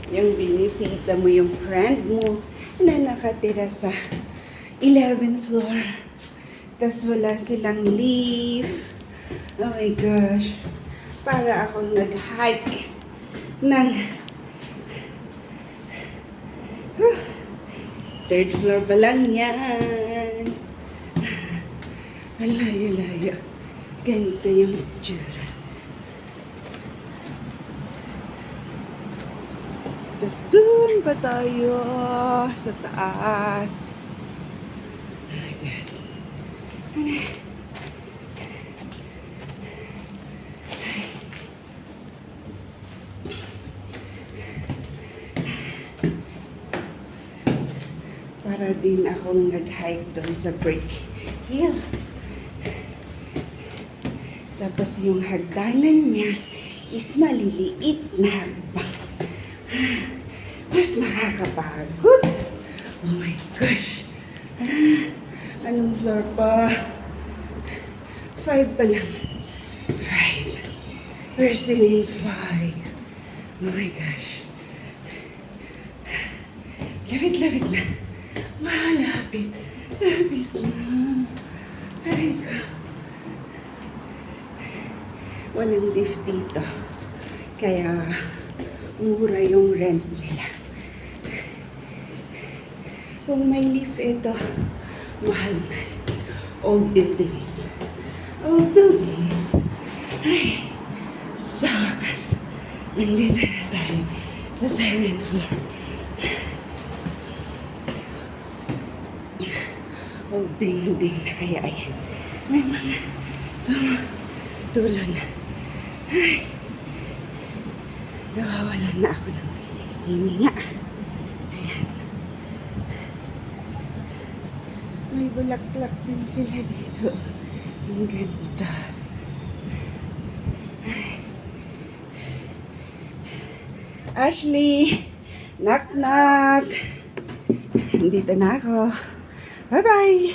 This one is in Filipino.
Yung binisita mo yung friend mo na nakatira sa 11th floor. Tas wala silang leave. Oh my gosh. Para akong nag-hike ng third floor pa lang yan. Ang layo-layo. Ganito yung tsura. Tapos dun pa tayo sa taas. Oh my God. Para din akong nag-hike doon sa Brick Hill. Tapos yung hagdanan niya is maliliit na hakbang. Mas nakakapagod. Oh my gosh. Anong floor pa? 5 pa lang. 5. We're still in 5. Oh my gosh. Lapit-lapit na. Malapit. Lapit na. Ay ko. Walang lift dito. Kaya mura yung rent nila. Kung may lift ito, mahal na. Old buildings. Old buildings. Ay, sa wakas. Nandito na tayo sa 7th floor. Old building na kaya ayan. May mga tulo na. Ay, nawawalan na ako ng hininga. Ayan. May bulaklak din sila dito. Ang ganda. Ay. Ashley! Knock knock! Nandito na ako. Bye-bye!